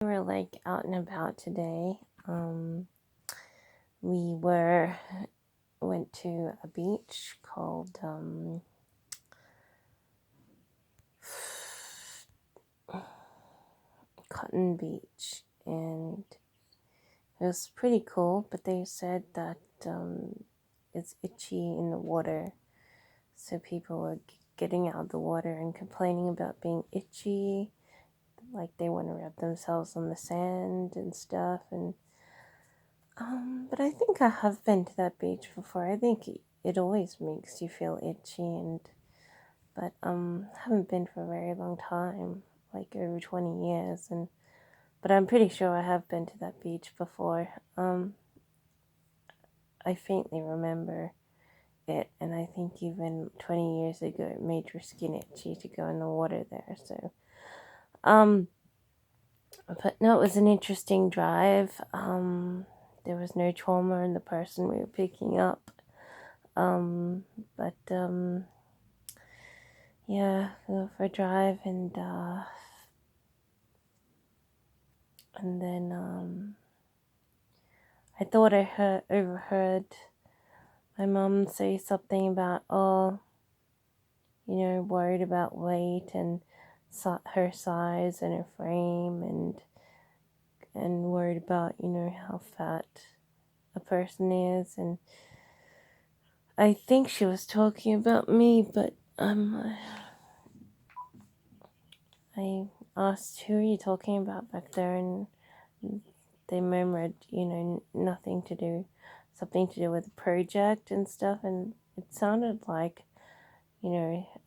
We were like out and about today. We went to a beach called Cotton Beach, and it was pretty cool. But they said that it's itchy in the water, so people were getting out of the water and complaining about being itchy, like they want to rub themselves on the sand and stuff. And but I think I have been to that beach before. I think it always makes you feel itchy, but haven't been for a very long time, like over 20 years, but I'm pretty sure I have been to that beach before. I faintly remember it, and I think even 20 years ago it made your skin itchy to go in the water there. So but no, it was an interesting drive. There was no trauma in the person we were picking up. But yeah, we went for a drive, and then I thought I overheard my mom say something about, worried about weight and her size and her frame, and worried about, how fat a person is. And I think she was talking about me, but I asked, who are you talking about back there? And they murmured, something to do with the project and stuff. And it sounded like,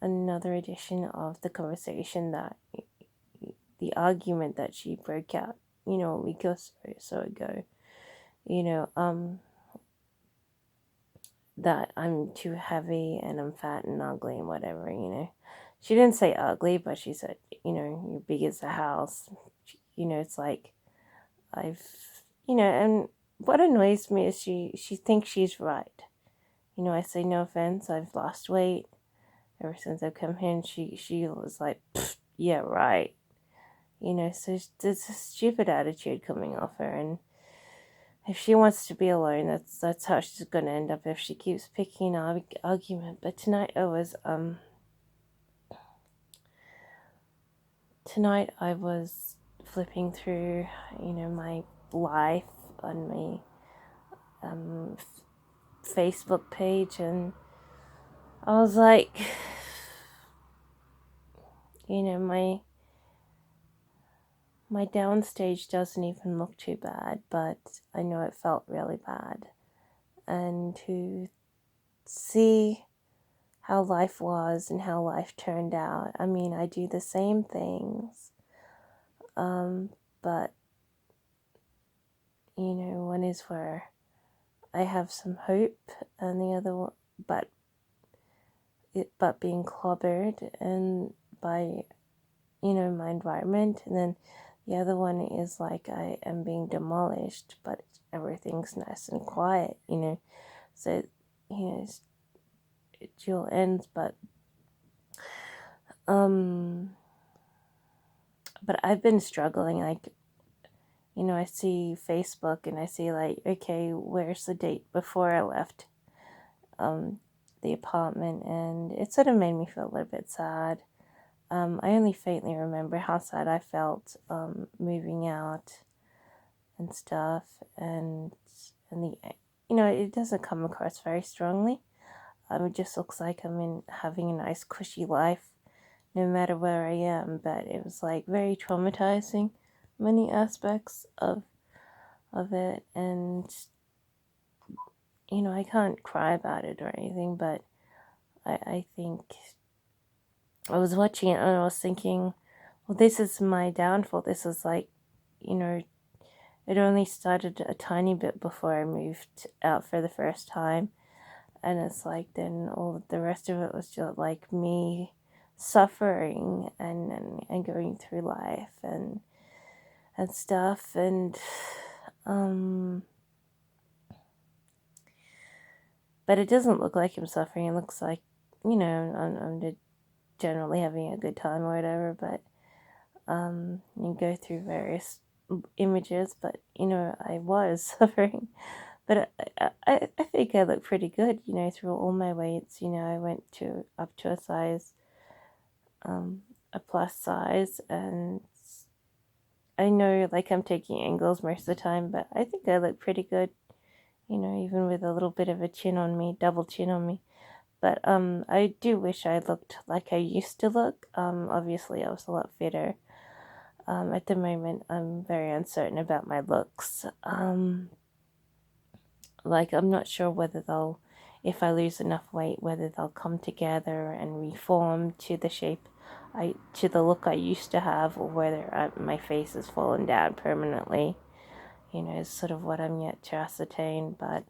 another edition of the conversation, that the argument that she broke out, a week or so ago, that I'm too heavy and I'm fat and ugly and whatever. She didn't say ugly, but she said, you're big as a house. It's like and what annoys me is she thinks she's right. I say, no offense, I've lost weight ever since I've come here, and she was like, yeah, right. So there's a stupid attitude coming off her, and if she wants to be alone, that's how she's going to end up if she keeps picking an argument. But tonight I was flipping through, my life on my Facebook page, and I was like, my downstage doesn't even look too bad, but I know it felt really bad. And to see how life was and how life turned out, I mean, I do the same things, but one is where I have some hope, and the other one, but being clobbered and by my environment. And then the other one is like I am being demolished, but everything's nice and quiet, so it dual ends. But I've been struggling, like, I see Facebook and I see, like, okay, where's the date before I left the apartment, and it sort of made me feel a little bit sad. I only faintly remember how sad I felt moving out and stuff, and the it doesn't come across very strongly. It just looks like I'm having a nice cushy life no matter where I am, but it was like very traumatizing, many aspects of it. And I can't cry about it or anything, but I think I was watching it and I was thinking, well, this is my downfall. This is like, it only started a tiny bit before I moved out for the first time. And it's like, then all the rest of it was just like me suffering and going through life and stuff. And but it doesn't look like I'm suffering. It looks like, I'm generally having a good time or whatever. But you go through various images, but I was suffering. But I think I look pretty good, through all my weights. I went to up to a size, a plus size, and I know like I'm taking angles most of the time, but I think I look pretty good, even with a little bit of a chin on me, double chin on me. But I do wish I looked like I used to look. Obviously I was a lot fitter. At the moment I'm very uncertain about my looks. Like I'm not sure whether if I lose enough weight, whether they'll come together and reform to the shape to the look I used to have, or whether my face has fallen down permanently. Is sort of what I'm yet to ascertain. But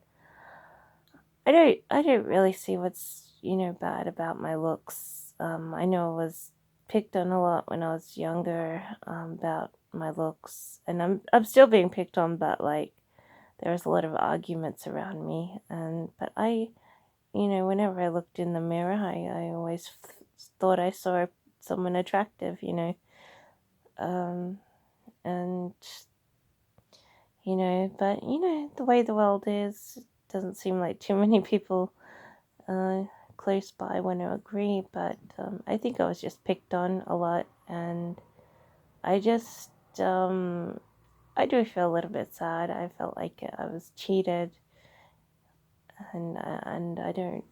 I don't really see what's bad about my looks. I know I was picked on a lot when I was younger, about my looks, and I'm still being picked on, but like there was a lot of arguments around me. But I, whenever I looked in the mirror, I always thought I saw someone attractive, and but the way the world is, it doesn't seem like too many people close by want to agree. But I think I was just picked on a lot, and I just I do feel a little bit sad. I felt like I was cheated, and I don't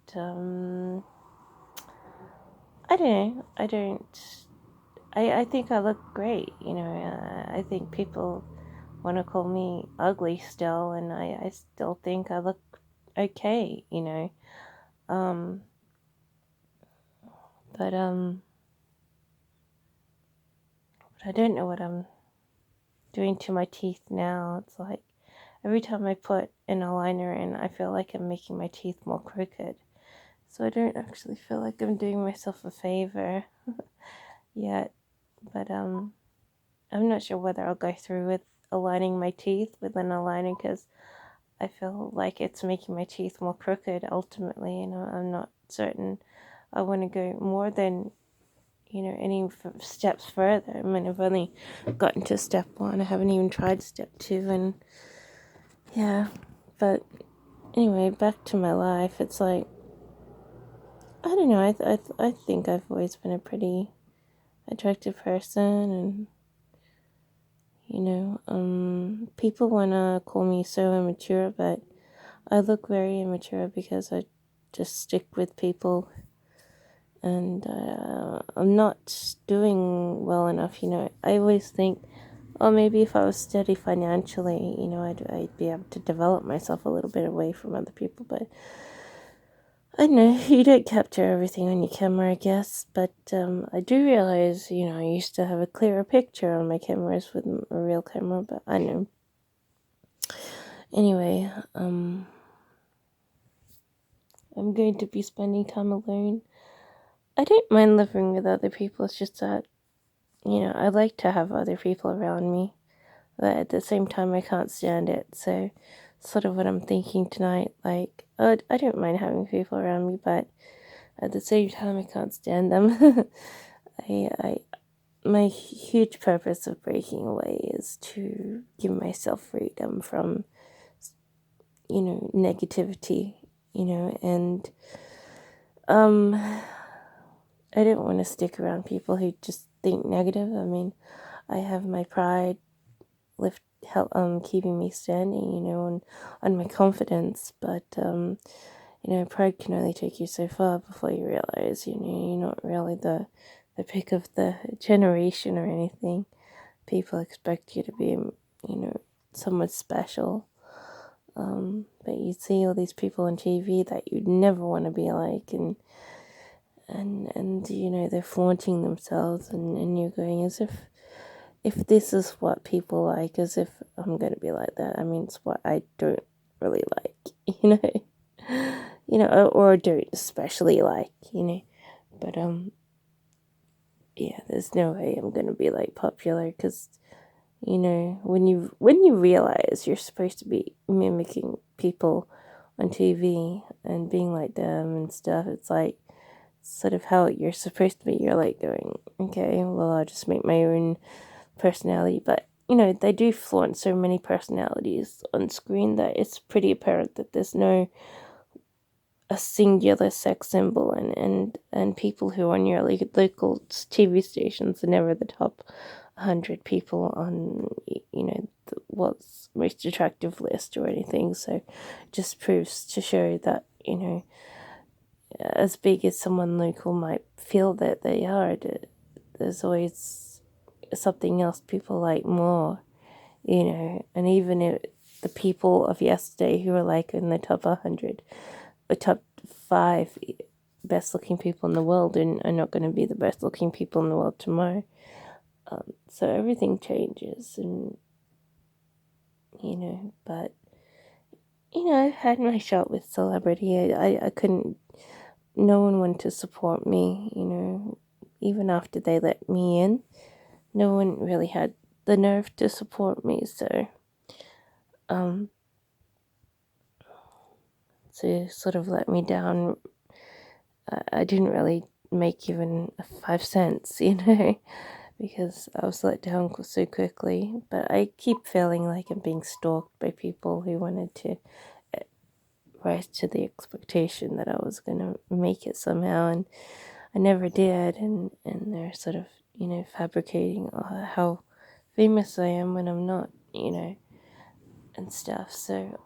I don't know. I think I look great. I think people want to call me ugly still, and I still think I look okay. Um, but I don't know what I'm doing to my teeth now. It's like every time I put an eyeliner in, I feel like I'm making my teeth more crooked. So I don't actually feel like I'm doing myself a favor yet. But I'm not sure whether I'll go through with aligning my teeth with an aligner, because I feel like it's making my teeth more crooked ultimately, and I'm not certain I want to go more than any steps further. I mean, I've only gotten to step 1. I haven't even tried step 2, and yeah. But anyway, back to my life. It's like, I don't know. I think I've always been a pretty attractive person, and people want to call me so immature, but I look very immature because I just stick with people, and I'm not doing well enough. I always think, oh, maybe if I was steady financially, I'd be able to develop myself a little bit away from other people. But I know you don't capture everything on your camera, I guess. But I do realize, I used to have a clearer picture on my cameras with a real camera. But I know. Anyway, I'm going to be spending time alone. I don't mind living with other people. It's just that, I like to have other people around me, but at the same time, I can't stand it. So, sort of what I'm thinking tonight, like, oh, I don't mind having people around me, but at the same time, I can't stand them. My huge purpose of breaking away is to give myself freedom from, negativity, and I don't want to stick around people who just think negative. I mean, I have my pride keeping me standing, on my confidence. But pride can only take you so far before you realize, you're not really the pick of the generation or anything. People expect you to be, somewhat special. But you see all these people on TV that you'd never want to be like, and they're flaunting themselves, and you're going, as if this is what people like, as if I'm going to be like that. I mean, it's what I don't really like, or don't especially like, but yeah, there's no way I'm going to be like popular, because when you realize you're supposed to be mimicking people on TV and being like them and stuff, it's like sort of how you're supposed to be. You're like going, okay, well, I'll just make my own personality. But they do flaunt so many personalities on screen that it's pretty apparent that there's no a singular sex symbol, and people who are on your local TV stations are never the top 100 people on what's most attractive list or anything. So it just proves to show that as big as someone local might feel that they are, there's always something else people like more, and even if the people of yesterday who are like in the top 100 or top 5 best looking people in the world and are not going to be the best looking people in the world tomorrow. So everything changes, and but I've had my shot with celebrity. I couldn't, no one wanted to support me, even after they let me in. No one really had the nerve to support me, so to sort of let me down. I didn't really make even 5 cents, because I was let down so quickly. But I keep feeling like I'm being stalked by people who wanted to rise to the expectation that I was going to make it somehow, and I never did. And they're sort of, fabricating how famous I am when I'm not, and stuff. So